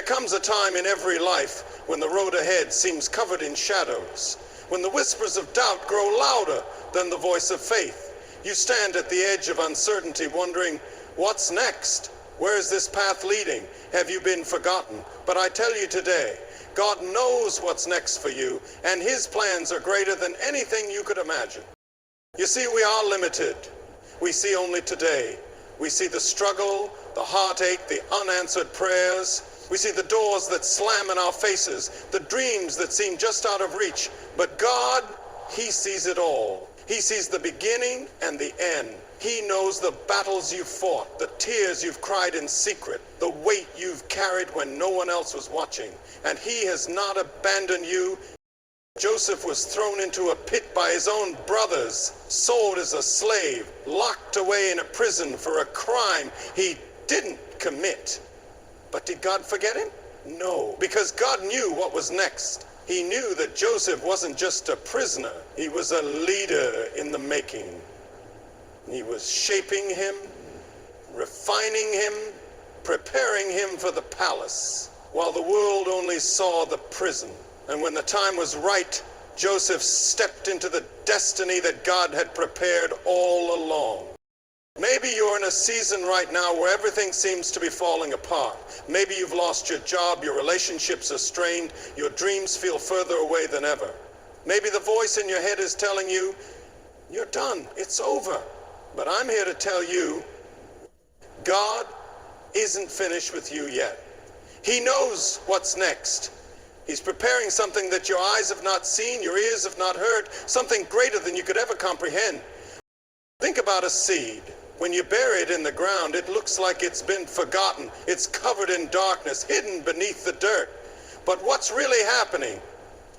There comes a time in every life when the road ahead seems covered in shadows, when the whispers of doubt grow louder than the voice of faith. You stand at the edge of uncertainty wondering, what's next? Where is this path leading? Have you been forgotten? But I tell you today, God knows what's next for you, and His plans are greater than anything you could imagine. You see, we are limited. We see only today. We see the struggle, the heartache, the unanswered prayers. We see the doors that slam in our faces, the dreams that seem just out of reach. But God, He sees it all. He sees the beginning and the end. He knows the battles you've fought, the tears you've cried in secret, the weight you've carried when no one else was watching. And He has not abandoned you. Joseph was thrown into a pit by his own brothers, sold as a slave, locked away in a prison for a crime he didn't commit. But did God forget him? No, because God knew what was next. He knew that Joseph wasn't just a prisoner. He was a leader in the making. He was shaping him, refining him, preparing him for the palace, while the world only saw the prison. And when the time was right, Joseph stepped into the destiny that God had prepared all along. Maybe you're in a season right now where everything seems to be falling apart. Maybe you've lost your job, your relationships are strained, your dreams feel further away than ever. Maybe the voice in your head is telling you, you're done, it's over. But I'm here to tell you, God isn't finished with you yet. He knows what's next. He's preparing something that your eyes have not seen, your ears have not heard, something greater than you could ever comprehend. Think about a seed. When you bury it in the ground, it looks like it's been forgotten. It's covered in darkness, hidden beneath the dirt. But what's really happening?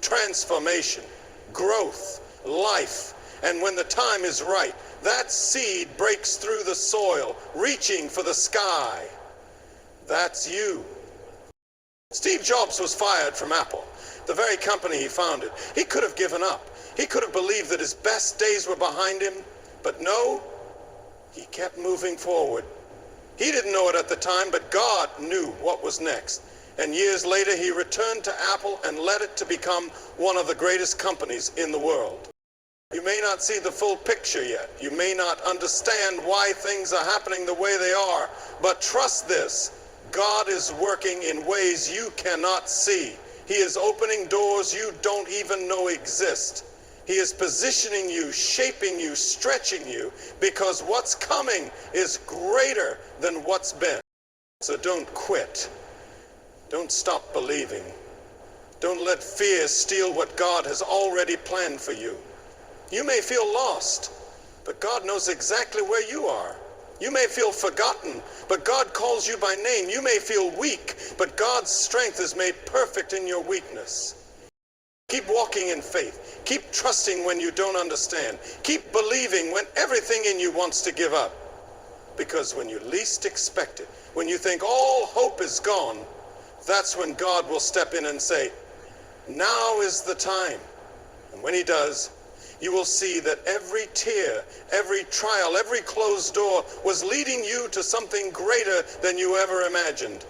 Transformation, growth, life. And when the time is right, that seed breaks through the soil, reaching for the sky. That's you. Steve Jobs was fired from Apple, the very company he founded. He could have given up. He could have believed that his best days were behind him. But no, he kept moving forward. He didn't know it at the time, but God knew what was next. And years later, he returned to Apple and led it to become one of the greatest companies in the world. You may not see the full picture yet. You may not understand why things are happening the way they are. But trust this, God is working in ways you cannot see. He is opening doors you don't even know exist. He is positioning you, shaping you, stretching you, because what's coming is greater than what's been. So don't quit. Don't stop believing. Don't let fear steal what God has already planned for you. You may feel lost, but God knows exactly where you are. You may feel forgotten, but God calls you by name. You may feel weak, but God's strength is made perfect in your weakness. Keep walking in faith. Keep trusting when you don't understand. Keep believing when everything in you wants to give up. Because when you least expect it, when you think all hope is gone, that's when God will step in and say, now is the time. And when He does, you will see that every tear, every trial, every closed door was leading you to something greater than you ever imagined.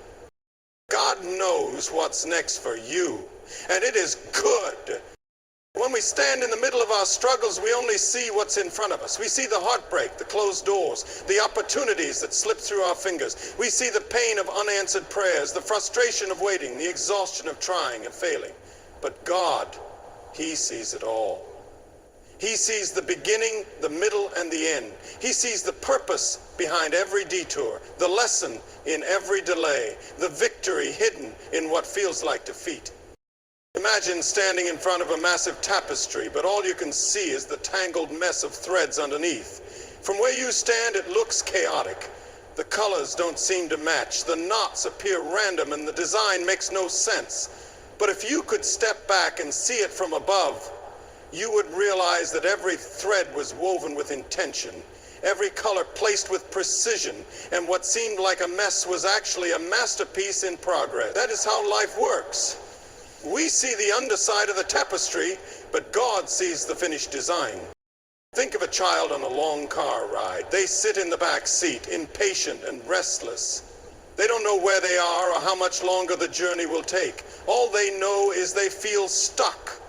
God knows what's next for you, and it is good. When we stand in the middle of our struggles, we only see what's in front of us. We see the heartbreak, the closed doors, the opportunities that slip through our fingers. We see the pain of unanswered prayers, the frustration of waiting, the exhaustion of trying and failing. But God, He sees it all. He sees the beginning, the middle, and the end. He sees the purpose behind every detour, the lesson in every delay, the victory hidden in what feels like defeat. Imagine standing in front of a massive tapestry, but all you can see is the tangled mess of threads underneath. From where you stand, it looks chaotic. The colors don't seem to match, the knots appear random, and the design makes no sense. But if you could step back and see it from above, you would realize that every thread was woven with intention, every color placed with precision, and what seemed like a mess was actually a masterpiece in progress. That is how life works. We see the underside of the tapestry, but God sees the finished design. Think of a child on a long car ride. They sit in the back seat, impatient and restless. They don't know where they are or how much longer the journey will take. All they know is they feel stuck.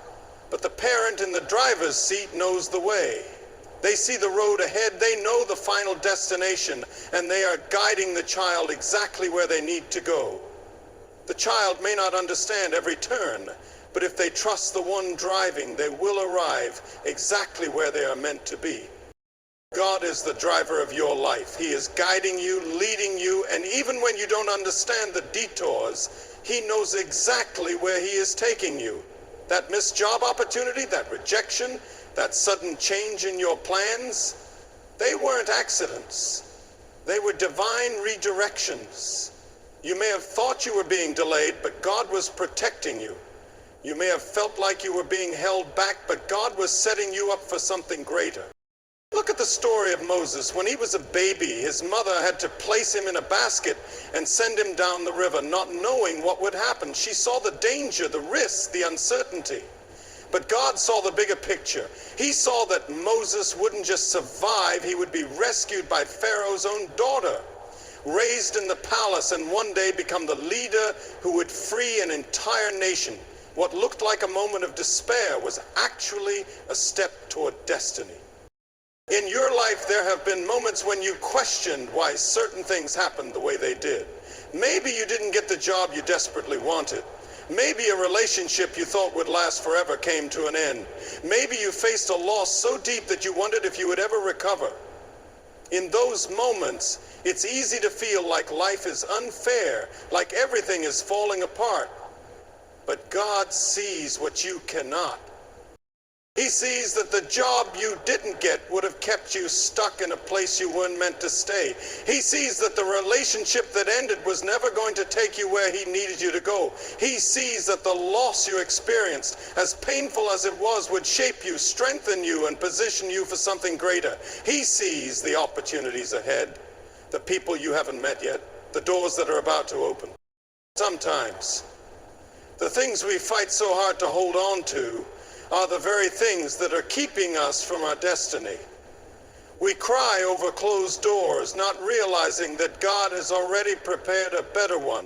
But the parent in the driver's seat knows the way. They see the road ahead, they know the final destination, and they are guiding the child exactly where they need to go. The child may not understand every turn, but if they trust the one driving, they will arrive exactly where they are meant to be. God is the driver of your life. He is guiding you, leading you, and even when you don't understand the detours, He knows exactly where He is taking you. That missed job opportunity, that rejection, that sudden change in your plans, they weren't accidents. They were divine redirections. You may have thought you were being delayed, but God was protecting you. You may have felt like you were being held back, but God was setting you up for something greater. Look at the story of Moses. When he was a baby, his mother had to place him in a basket and send him down the river, not knowing what would happen. She saw the danger, the risk, the uncertainty. But God saw the bigger picture. He saw that Moses wouldn't just survive, he would be rescued by Pharaoh's own daughter, raised in the palace, and one day become the leader who would free an entire nation. What looked like a moment of despair was actually a step toward destiny. In your life, there have been moments when you questioned why certain things happened the way they did. Maybe you didn't get the job you desperately wanted. Maybe a relationship you thought would last forever came to an end. Maybe you faced a loss so deep that you wondered if you would ever recover. In those moments, it's easy to feel like life is unfair, like everything is falling apart. But God sees what you cannot. He sees that the job you didn't get would have kept you stuck in a place you weren't meant to stay. He sees that the relationship that ended was never going to take you where He needed you to go. He sees that the loss you experienced, as painful as it was, would shape you, strengthen you, and position you for something greater. He sees the opportunities ahead, the people you haven't met yet, the doors that are about to open. Sometimes, the things we fight so hard to hold on to are the very things that are keeping us from our destiny. We cry over closed doors, not realizing that God has already prepared a better one.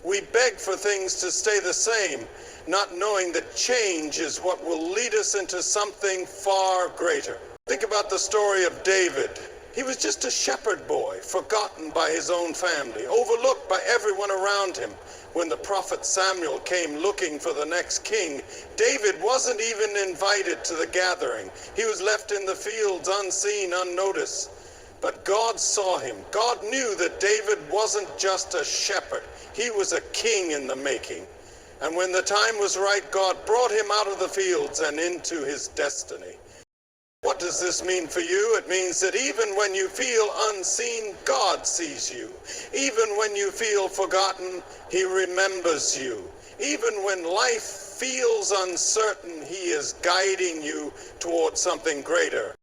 We beg for things to stay the same, not knowing that change is what will lead us into something far greater. Think about the story of David. He was just a shepherd boy, forgotten by his own family, overlooked by everyone around him. When the prophet Samuel came looking for the next king, David wasn't even invited to the gathering. He was left in the fields unseen, unnoticed. But God saw him. God knew that David wasn't just a shepherd. He was a king in the making. And when the time was right, God brought him out of the fields and into his destiny. What does this mean for you? It means that even when you feel unseen, God sees you. Even when you feel forgotten, He remembers you. Even when life feels uncertain, He is guiding you towards something greater.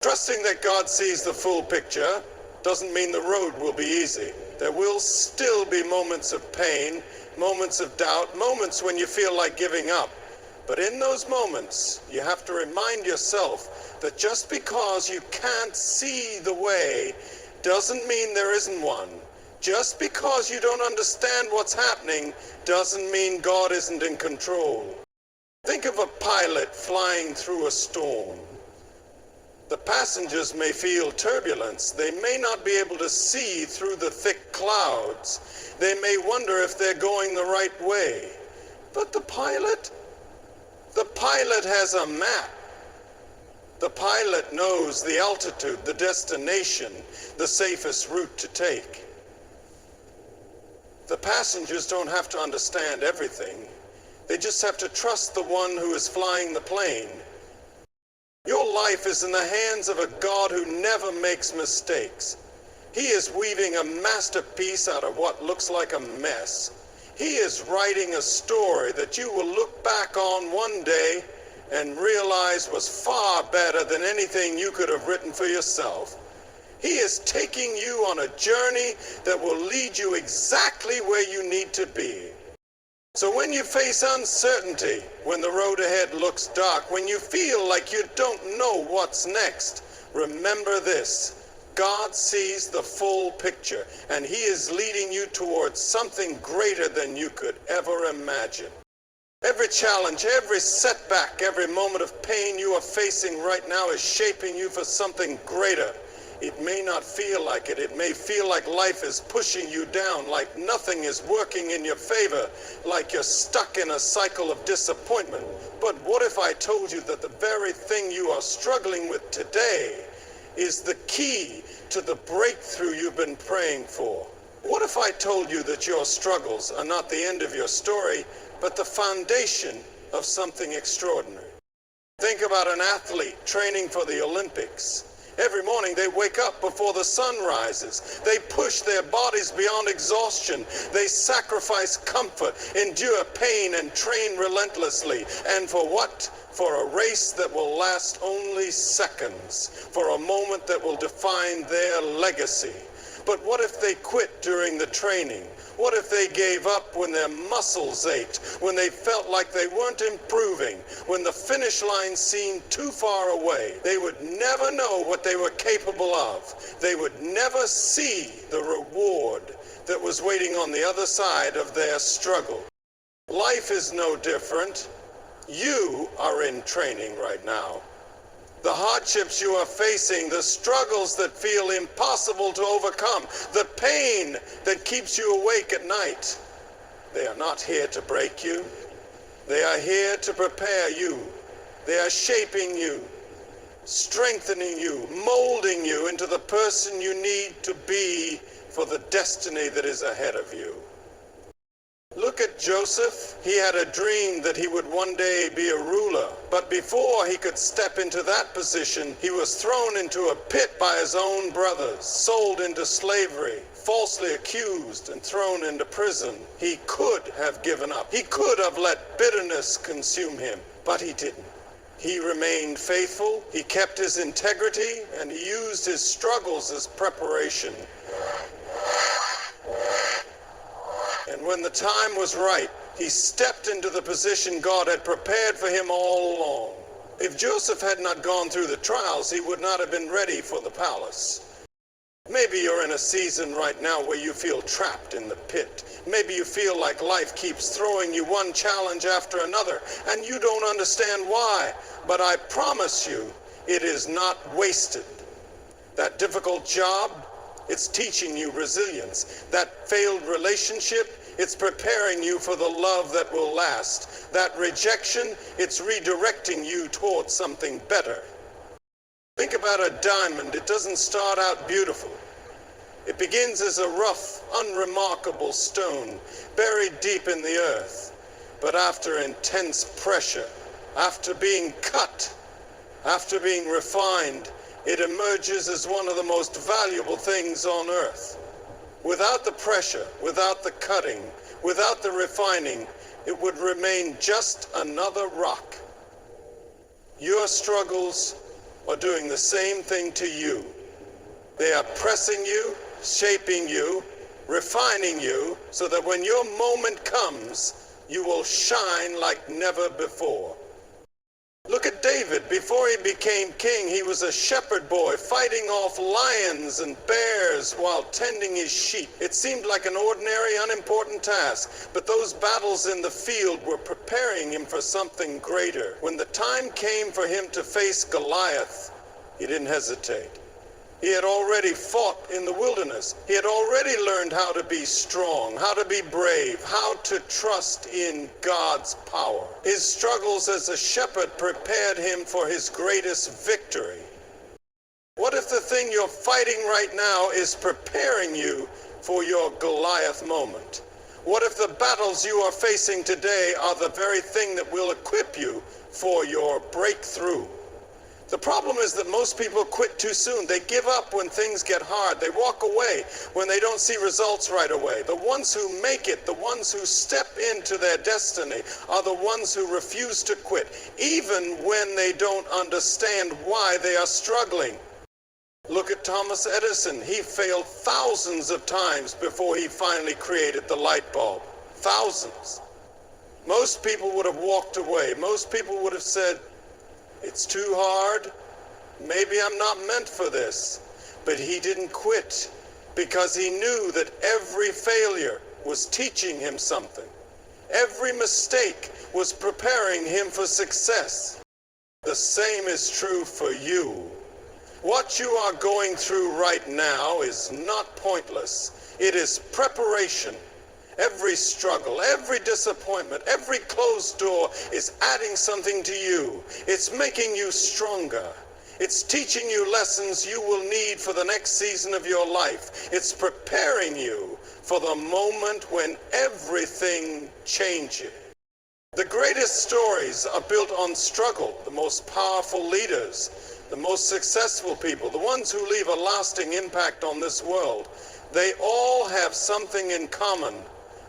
Trusting that God sees the full picture doesn't mean the road will be easy. There will still be moments of pain, moments of doubt, moments when you feel like giving up. But in those moments, you have to remind yourself that just because you can't see the way doesn't mean there isn't one. Just because you don't understand what's happening doesn't mean God isn't in control. Think of a pilot flying through a storm. The passengers may feel turbulence. They may not be able to see through the thick clouds. They may wonder if they're going the right way. But the pilot has a map. The pilot knows the altitude, the destination, the safest route to take. The passengers don't have to understand everything. They just have to trust the one who is flying the plane. Your life is in the hands of a God who never makes mistakes. He is weaving a masterpiece out of what looks like a mess. He is writing a story that you will look back on one day and realize was far better than anything you could have written for yourself. He is taking you on a journey that will lead you exactly where you need to be. So when you face uncertainty, when the road ahead looks dark, when you feel like you don't know what's next, remember this: God sees the full picture, and He is leading you towards something greater than you could ever imagine. Every challenge, every setback, every moment of pain you are facing right now is shaping you for something greater. It may not feel like it. It may feel like life is pushing you down, like nothing is working in your favor, like you're stuck in a cycle of disappointment. But what if I told you that the very thing you are struggling with today is the key to the breakthrough you've been praying for? What if I told you that your struggles are not the end of your story, but the foundation of something extraordinary? Think about an athlete training for the Olympics. Every morning they wake up before the sun rises. They push their bodies beyond exhaustion. They sacrifice comfort, endure pain, and train relentlessly. And for what? For a race that will last only seconds, for a moment that will define their legacy. But what if they quit during the training? What if they gave up when their muscles ached, when they felt like they weren't improving, when the finish line seemed too far away? They would never know what they were capable of. They would never see the reward that was waiting on the other side of their struggle. Life is no different. You are in training right now. The hardships you are facing, the struggles that feel impossible to overcome, the pain that keeps you awake at night, they are not here to break you. They are here to prepare you. They are shaping you, strengthening you, molding you into the person you need to be for the destiny that is ahead of you. Look at Joseph. He had a dream that he would one day be a ruler. But before he could step into that position, he was thrown into a pit by his own brothers, sold into slavery, falsely accused, and thrown into prison. He could have given up. He could have let bitterness consume him, but he didn't. He remained faithful, he kept his integrity, and he used his struggles as preparation. And when the time was right, he stepped into the position God had prepared for him all along. If Joseph had not gone through the trials, he would not have been ready for the palace. Maybe you're in a season right now where you feel trapped in the pit. Maybe you feel like life keeps throwing you one challenge after another, and you don't understand why. But I promise you, it is not wasted. That difficult job, it's teaching you resilience. That failed relationship, it's preparing you for the love that will last. That rejection, it's redirecting you towards something better. Think about a diamond. It doesn't start out beautiful. It begins as a rough, unremarkable stone, buried deep in the earth. But after intense pressure, after being cut, after being refined, it emerges as one of the most valuable things on earth. Without the pressure, without the cutting, without the refining, it would remain just another rock. Your struggles are doing the same thing to you. They are pressing you, shaping you, refining you, so that when your moment comes, you will shine like never before. Look at David. Before he became king, he was a shepherd boy fighting off lions and bears while tending his sheep. It seemed like an ordinary, unimportant task, but those battles in the field were preparing him for something greater. When the time came for him to face Goliath, he didn't hesitate. He had already fought in the wilderness. He had already learned how to be strong, how to be brave, how to trust in God's power. His struggles as a shepherd prepared him for his greatest victory. What if the thing you're fighting right now is preparing you for your Goliath moment? What if the battles you are facing today are the very thing that will equip you for your breakthrough? The problem is that most people quit too soon. They give up when things get hard. They walk away when they don't see results right away. The ones who make it, the ones who step into their destiny, are the ones who refuse to quit, even when they don't understand why they are struggling. Look at Thomas Edison. He failed thousands of times before he finally created the light bulb. Thousands. Most people would have walked away. Most people would have said, "It's too hard. Maybe I'm not meant for this." But he didn't quit because he knew that every failure was teaching him something. Every mistake was preparing him for success. The same is true for you. What you are going through right now is not pointless. It is preparation. Every struggle, every disappointment, every closed door is adding something to you. It's making you stronger. It's teaching you lessons you will need for the next season of your life. It's preparing you for the moment when everything changes. The greatest stories are built on struggle. The most powerful leaders, the most successful people, the ones who leave a lasting impact on this world, they all have something in common.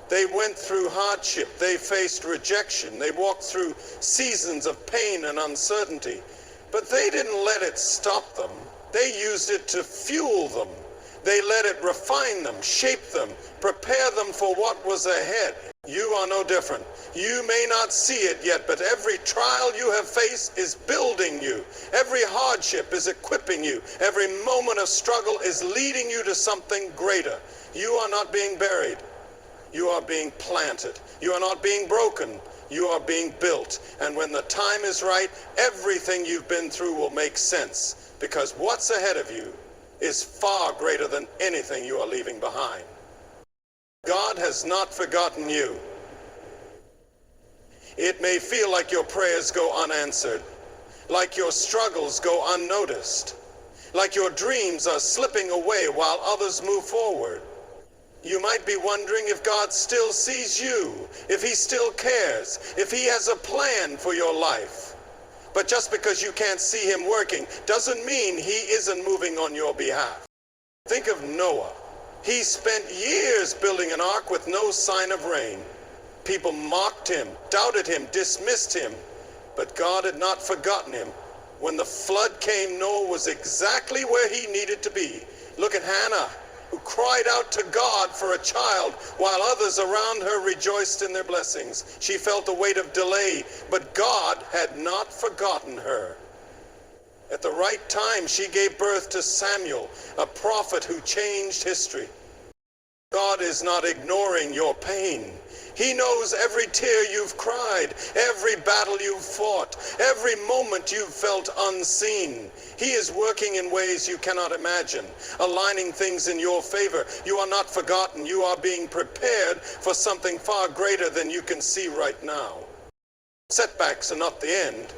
They went through hardship, they faced rejection, they walked through seasons of pain and uncertainty, but they didn't let it stop them. They used it to fuel them. They let it refine them, shape them, prepare them for what was ahead. You are no different. You may not see it yet, but every trial you have faced is building you. Every hardship is equipping you. Every moment of struggle is leading you to something greater. You are not being buried. You are being planted. You are not being broken. You are being built. And when the time is right, everything you've been through will make sense, because what's ahead of you is far greater than anything you are leaving behind. God has not forgotten you. It may feel like your prayers go unanswered, like your struggles go unnoticed, like your dreams are slipping away while others move forward. You might be wondering if God still sees you, if he still cares, if he has a plan for your life. But just because you can't see him working doesn't mean he isn't moving on your behalf. Think of Noah. He spent years building an ark with no sign of rain. People mocked him, doubted him, dismissed him, but God had not forgotten him. When the flood came, Noah was exactly where he needed to be. Look at Hannah, who cried out to God for a child while others around her rejoiced in their blessings. She felt the weight of delay, but God had not forgotten her. At the right time, she gave birth to Samuel, a prophet who changed history. God is not ignoring your pain. He knows every tear you've cried, every battle you've fought, every moment you've felt unseen. He is working in ways you cannot imagine, aligning things in your favor. You are not forgotten. You are being prepared for something far greater than you can see right now. Setbacks are not the end.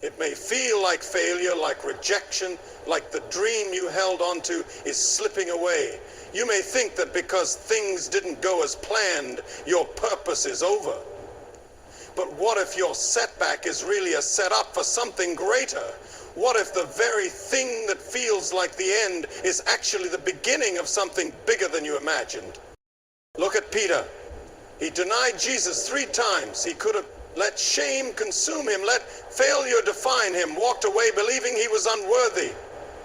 It may feel like failure, like rejection, like the dream you held onto is slipping away. You may think that because things didn't go as planned, your purpose is over. But what if your setback is really a setup for something greater? What if the very thing that feels like the end is actually the beginning of something bigger than you imagined? Look at Peter. He denied Jesus 3 times. He could have let shame consume him, let failure define him, walked away believing he was unworthy.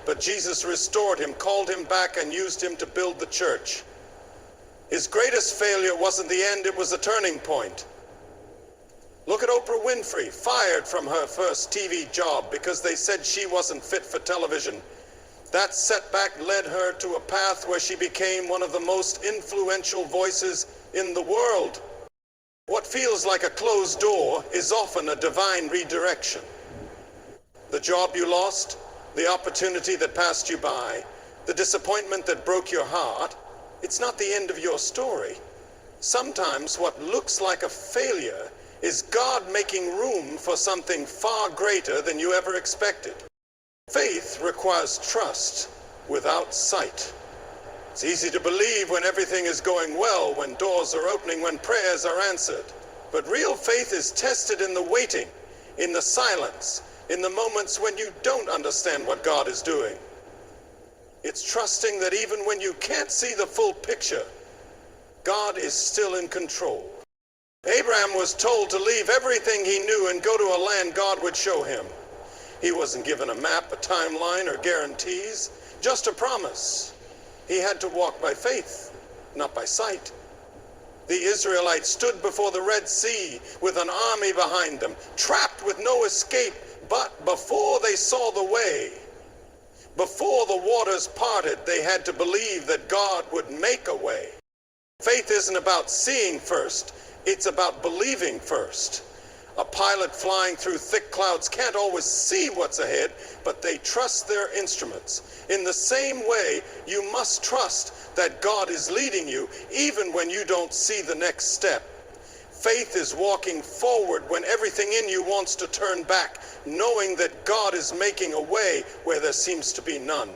But Jesus restored him, called him back, and used him to build the church. His greatest failure wasn't the end, it was a turning point. Look at Oprah Winfrey, fired from her first TV job because they said she wasn't fit for television. That setback led her to a path where she became one of the most influential voices in the world. What feels like a closed door is often a divine redirection. The job you lost, the opportunity that passed you by, the disappointment that broke your heart, it's not the end of your story. Sometimes what looks like a failure is God making room for something far greater than you ever expected. Faith requires trust without sight. It's easy to believe when everything is going well, when doors are opening, when prayers are answered. But real faith is tested in the waiting, in the silence, in the moments when you don't understand what God is doing. It's trusting that even when you can't see the full picture, God is still in control. Abraham was told to leave everything he knew and go to a land God would show him. He wasn't given a map, a timeline, or guarantees, just a promise. He had to walk by faith, not by sight. The Israelites stood before the Red Sea with an army behind them, trapped with no escape, but before they saw the way, Before the waters parted, they had to believe that God would make a way. Faith isn't about seeing first, it's about believing first. A pilot flying through thick clouds can't always see what's ahead, but they trust their instruments. In the same way, you must trust that God is leading you, even when you don't see the next step. Faith is walking forward when everything in you wants to turn back, knowing that God is making a way where there seems to be none.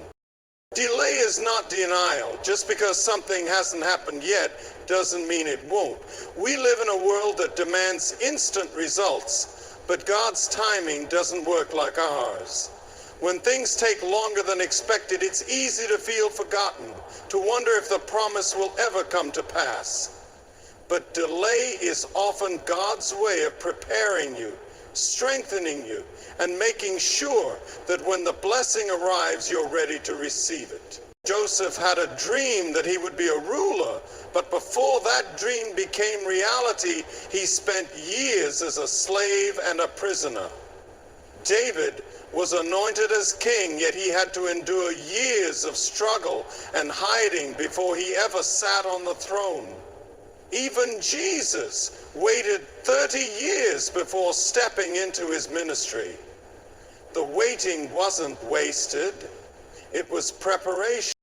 Delay is not denial. Just because something hasn't happened yet doesn't mean it won't. We live in a world that demands instant results, but God's timing doesn't work like ours. When things take longer than expected, it's easy to feel forgotten, to wonder if the promise will ever come to pass. But delay is often God's way of preparing you, strengthening you, and making sure that when the blessing arrives, you're ready to receive it. Joseph had a dream that he would be a ruler, but before that dream became reality, he spent years as a slave and a prisoner. David was anointed as king, yet he had to endure years of struggle and hiding before he ever sat on the throne. Even Jesus waited 30 years before stepping into his ministry. The waiting wasn't wasted, it was preparation.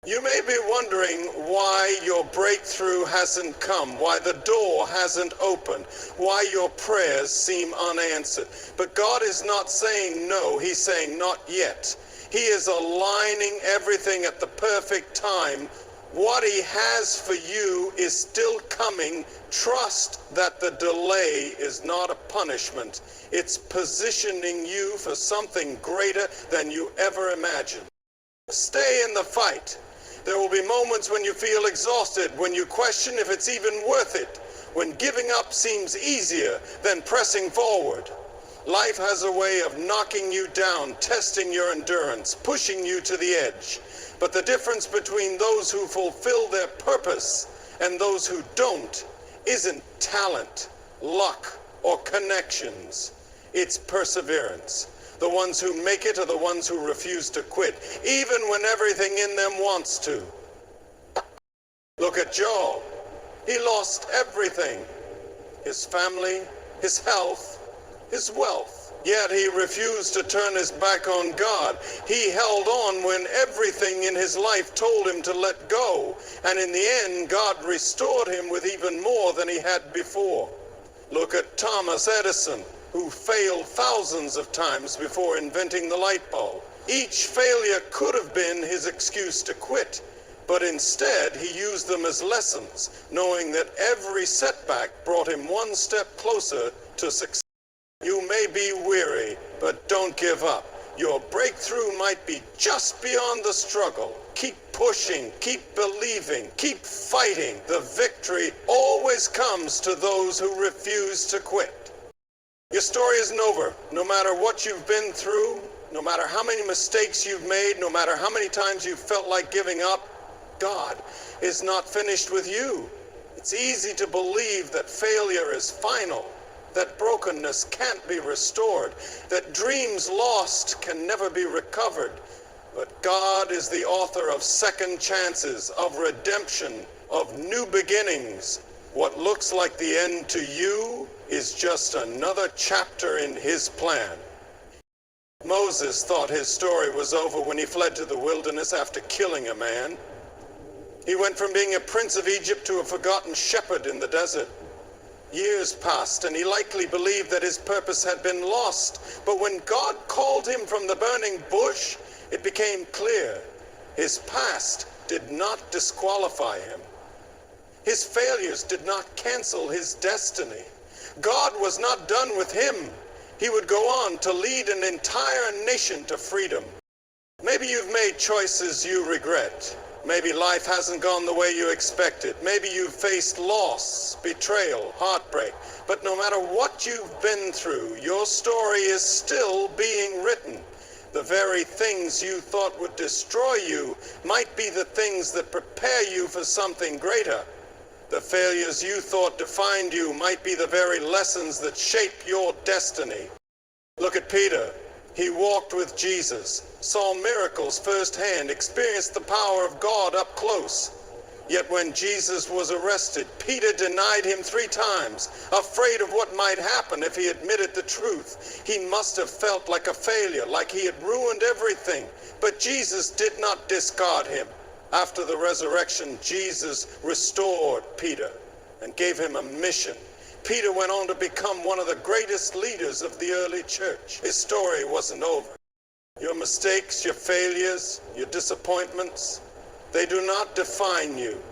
You may be wondering why your breakthrough hasn't come, why the door hasn't opened, why your prayers seem unanswered. But God is not saying no, He's saying not yet. He is aligning everything at the perfect time. What He has for you is still coming. Trust that the delay is not a punishment. It's positioning you for something greater than you ever imagined. Stay in the fight. There will be moments when you feel exhausted, when you question if it's even worth it, when giving up seems easier than pressing forward. Life has a way of knocking you down, testing your endurance, pushing you to the edge. But the difference between those who fulfill their purpose and those who don't isn't talent, luck, or connections. It's perseverance. The ones who make it are the ones who refuse to quit, even when everything in them wants to. Look at Job. He lost everything. His family, his health, his wealth. Yet he refused to turn his back on God. He held on when everything in his life told him to let go. And in the end, God restored him with even more than he had before. Look at Thomas Edison, who failed thousands of times before inventing the light bulb. Each failure could have been his excuse to quit, but instead he used them as lessons, knowing that every setback brought him one step closer to success. You may be weary, but don't give up. Your breakthrough might be just beyond the struggle. Keep pushing, keep believing, keep fighting. The victory always comes to those who refuse to quit. Your story isn't over. No matter what you've been through, no matter how many mistakes you've made, no matter how many times you felt like giving up, God is not finished with you. It's easy to believe that failure is final, that brokenness can't be restored, that dreams lost can never be recovered. But God is the author of second chances, of redemption, of new beginnings. What looks like the end to you is just another chapter in His plan. Moses thought his story was over when he fled to the wilderness after killing a man. He went from being a prince of Egypt to a forgotten shepherd in the desert. Years passed, and he likely believed that his purpose had been lost. But when God called him from the burning bush, it became clear his past did not disqualify him. His failures did not cancel his destiny. God was not done with him. He would go on to lead an entire nation to freedom. Maybe you've made choices you regret. Maybe life hasn't gone the way you expected. Maybe you've faced loss, betrayal, heartbreak. But no matter what you've been through, your story is still being written. The very things you thought would destroy you might be the things that prepare you for something greater. The failures you thought defined you might be the very lessons that shape your destiny. Look at Peter. He walked with Jesus, saw miracles firsthand, experienced the power of God up close. Yet when Jesus was arrested, Peter denied him 3 times, afraid of what might happen if he admitted the truth. He must have felt like a failure, like he had ruined everything. But Jesus did not discard him. After the resurrection, Jesus restored Peter and gave him a mission. Peter went on to become one of the greatest leaders of the early church. His story wasn't over. Your mistakes, your failures, your disappointments, they do not define you.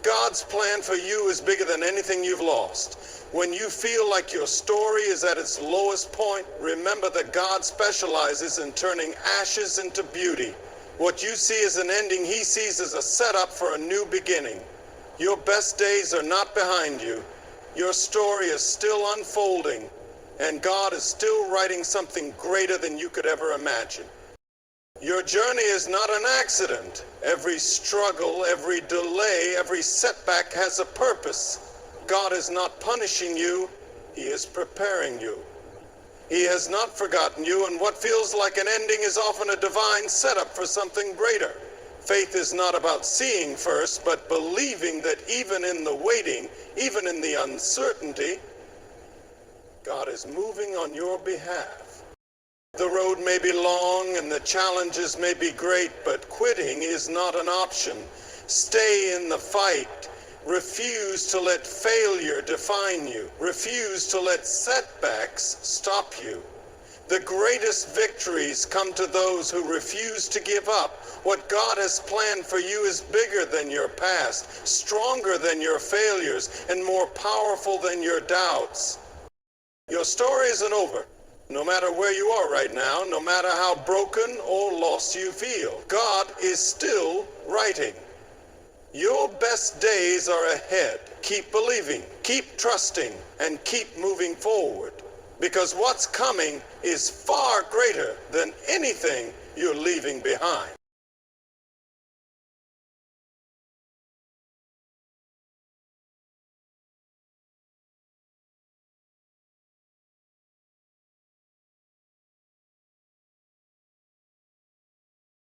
God's plan for you is bigger than anything you've lost. When you feel like your story is at its lowest point, remember that God specializes in turning ashes into beauty. What you see as an ending, He sees as a setup for a new beginning. Your best days are not behind you. Your story is still unfolding, and God is still writing something greater than you could ever imagine. Your journey is not an accident. Every struggle, every delay, every setback has a purpose. God is not punishing you, He is preparing you. He has not forgotten you, and what feels like an ending is often a divine setup for something greater. Faith is not about seeing first, but believing that even in the waiting, even in the uncertainty, God is moving on your behalf. The road may be long and the challenges may be great, but quitting is not an option. Stay in the fight. Refuse to let failure define you. Refuse to let setbacks stop you. The greatest victories come to those who refuse to give up. What God has planned for you is bigger than your past, stronger than your failures, and more powerful than your doubts. Your story isn't over. No matter where you are right now, no matter how broken or lost you feel, God is still writing. Your best days are ahead. Keep believing, keep trusting, and keep moving forward. Because what's coming is far greater than anything you're leaving behind.